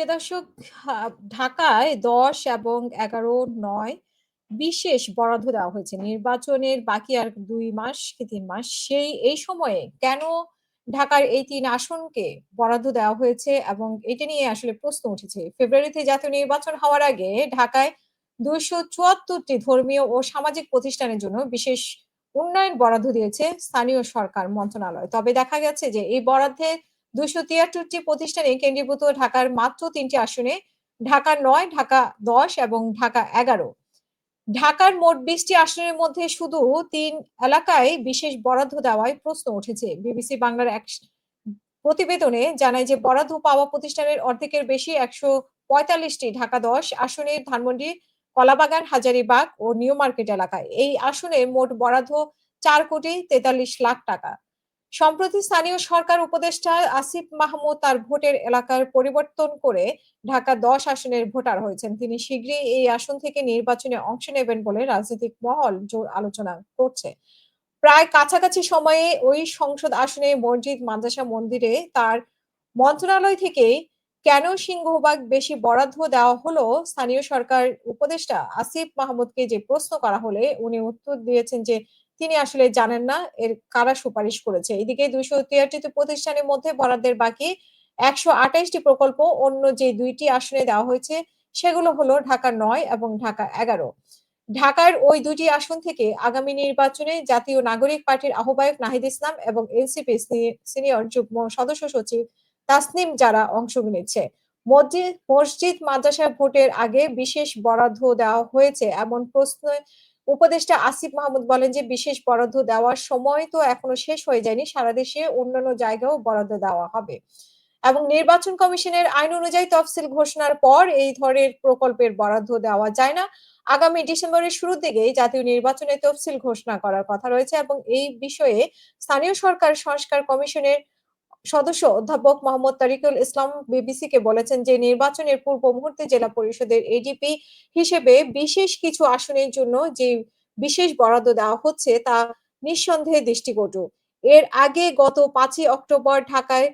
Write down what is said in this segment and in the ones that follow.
প্রিয় দর্শক, ঢাকায় ১০ এবং ১১-৯ বিশেষ বরাদ্দ দেওয়া হয়েছে। নির্বাচনের বাকি আর ২ মাস কি ৩ মাস। এই সময়ে কেন ঢাকার এই ৩ আসনকে বরাদ্দ দেওয়া হয়েছে এবং এটা নিয়ে আসলে প্রশ্ন উঠেছে। ফেব্রুয়ারিতে জাতীয় নির্বাচন হওয়ার আগে ঢাকায় ২৭৪ টি ধর্মীয় ও সামাজিক প্রতিষ্ঠানের জন্য বিশেষ উন্নয়ন বরাদ্দ দিয়েছে স্থানীয় সরকার মন্ত্রণালয়। তবে দেখা গেছে যে এই বরাদ্দে ২৭৩ টি প্রতিষ্ঠানে কেন্দ্রীভূত ঢাকার মাত্র ৩ টি আসনে ঢাকা ৯, ঢাকা ১০ এবং ঢাকা ১১। ঢাকার মোট ২০ টি আসনের মধ্যে শুধু ৩ এলাকায় বিশেষ বরাদ্দ দেওয়ায় প্রশ্ন উঠেছে। বিবিসি বাংলার এক প্রতিবেদনে জানায় যে বরাদ্দ পাওয়া প্রতিষ্ঠানের অর্ধেকের বেশি ১৪৫ টি ঢাকা ১০ আসনের ধানমন্ডি, কলাবাগান, হাজারীবাগ ও নিউ মার্কেট এলাকায়। এই আসনে মোট বরাদ্দ ৪,৪৩,০০,০০০ টাকা। সম্প্রতি স্থানীয় সরকার উপদেষ্টা আসিফ মাহমুদ তার ভোটের এলাকার পরিবর্তন করে ঢাকা ১০ আসনের ভোটার হয়েছেন। তিনি শিগগিরই এই আসন থেকে নির্বাচনে অংশ নেবেন বলে রাজনৈতিক মহল জোর আলোচনা করছে। প্রায় কাছাকাছি সময়ে ওই সংসদ আসনে মসজিদ, মাদ্রাসা, মন্দিরে তার মন্ত্রণালয় থেকে কেন সিংহভাগ বেশি বরাদ্দ দেওয়া হলো? স্থানীয় সরকার উপদেষ্টা আসিফ মাহমুদকে যে প্রশ্ন করা হলে উনি উত্তর দিয়েছেন যে তিনি আসলে জানেন না এর কারা সুপারিশ করেছে। এদিকে ২৭৩ টি প্রতিষ্ঠানের মধ্যে বরাদ্দের বাকি ১২৮ টি প্রকল্প অন্য যে ২ টি আসনে দেওয়া হয়েছে সেগুলো হলো ঢাকা ৯ এবং ঢাকা ১১। ঢাকার ওই ২ টি আসন থেকে আগামী নির্বাচনে জাতীয় নাগরিক পার্টির আহ্বায়ক নাহিদ ইসলাম এবং এনসিপি সিনিয়র যুগ্ম সদস্য সচিব তাসনিম জারা অংশ নিচ্ছে। মসজিদ মাদ্রাসা ভোটের আগে বিশেষ বরাদ্দ দেওয়া হয়েছে এমন প্রশ্নে উপদেষ্টা আসিফ মাহমুদ বলেন যে বিশেষ বরাদ্দ দেওয়ার সময় তো এখনো শেষ হয়ে যায়নি। সারা দেশে অন্যান্য জায়গায়ও বরাদ্দ দেওয়া হবে। এবং নির্বাচন কমিশনের আইন অনুযায়ী তফসিল ঘোষণার পর এই ধরনের প্রকল্পের বরাদ্দ দেওয়া যায় না। আগামী ডিসেম্বরের শুরুর দিকেই জাতীয় নির্বাচনের তফসিল ঘোষণা করার কথা রয়েছে এবং এই বিষয়ে স্থানীয় সরকার সংস্কার কমিশনের সদস্য অধ্যাপক মোহাম্মদ তারিকুল ইসলাম বিবিসিকে বলেছেন যে নির্বাচনের পূর্ব মুহূর্তে জেলা পরিষদের এডিপি হিসেবে বিশেষ কিছু আসনের জন্য যে বিশেষ বরাদ্দ দেওয়া হচ্ছে তা নিঃসন্দেহে দৃষ্টিকটু। এর আগে গত ৫ই অক্টোবর ঢাকায়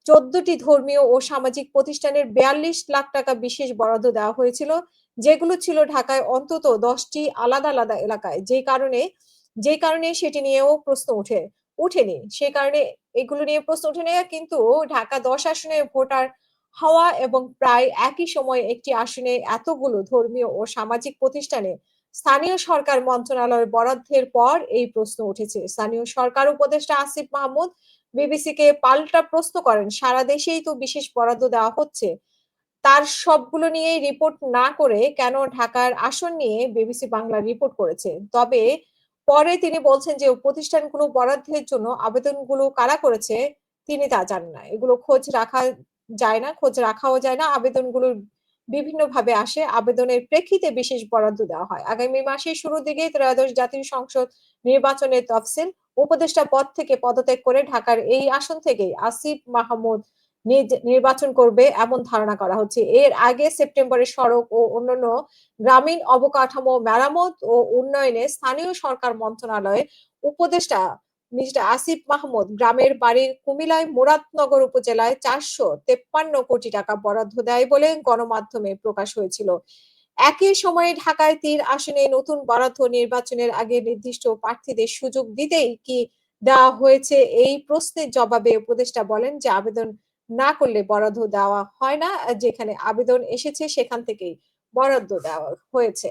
১৪টি ধর্মীয় ও সামাজিক প্রতিষ্ঠানের ৪২ লাখ টাকা বিশেষ বরাদ্দ দেওয়া হয়েছিল, যেগুলো ছিল ঢাকায় অন্তত ১০টি আলাদা আলাদা এলাকায়। যে কারণে সেটি নিয়েও প্রশ্ন ওঠেনি। সে কারণে এগুলো নিয়ে প্রশ্ন ওঠেনি, কিন্তু ঢাকা ১০ আসনের ভোটার হওয়া এবং প্রায় একই সময়ে একটি আসনে এতগুলো ধর্মীয় ও সামাজিক প্রতিষ্ঠানে স্থানীয় সরকার মন্ত্রণালয়ের বরাদ্দের পর এই প্রশ্ন উঠেছে। স্থানীয় সরকার উপদেষ্টা আসিফ মাহমুদ বিবিসিকে পাল্টা প্রশ্ন করেন, সারা দেশেই তো বিশেষ বরাদ্দ দেওয়া হচ্ছে। তার সবগুলো নিয়েই রিপোর্ট না করে কেন ঢাকার আসন নিয়ে বিবিসি বাংলা রিপোর্ট করেছে। তবে পরে তিনি বলছেন যে প্রতিষ্ঠানগুলো বরাদ্দের জন্য আবেদনগুলো কারা করেছে তিনি তা জানেন না। এগুলো খোঁজ রাখা যায় না, খোঁজ রাখাও যায় না। আবেদনগুলো বিভিন্নভাবে আসে। আবেদনের প্রেক্ষিতে বিশেষ বরাদ্দ দেওয়া হয়। আগামী মাসের শুরুর দিকে ত্রয়োদশ জাতীয় সংসদ নির্বাচনের তফসিল। উপদেষ্টা পদ থেকে পদত্যাগ করে ঢাকার এই আসন থেকেই আসিফ মাহমুদ নির্বাচন করবে এমন ধারণা করা হচ্ছে। এর আগে সেপ্টেম্বরে সড়ক ও অন্যান্য গ্রামীণ অবকাঠামো মেরামত ও উন্নয়নে স্থানীয় সরকার মন্ত্রণালয়ের উপদেষ্টা মিস্টার আসিফ মাহমুদ গ্রামের বাড়ির কুমিল্লায় মুরাদনগর উপজেলায় ৪৫৩ কোটি টাকা বরাদ্দ দেয় বলে গণমাধ্যমে প্রকাশ হয়েছিল। একই সময়ে ঢাকায় ৩ আসনে নতুন বরাদ্দ নির্বাচনের আগে নির্দিষ্ট প্রার্থীদের সুযোগ দিতেই কি দেওয়া হয়েছে এই প্রশ্নের জবাবে উপদেষ্টা বলেন যে আবেদন না করলে বরাদ্দ দেওয়া হয় না। যেখানে আবেদন এসেছে সেখান থেকেই বরাদ্দ দেওয়া হয়েছে।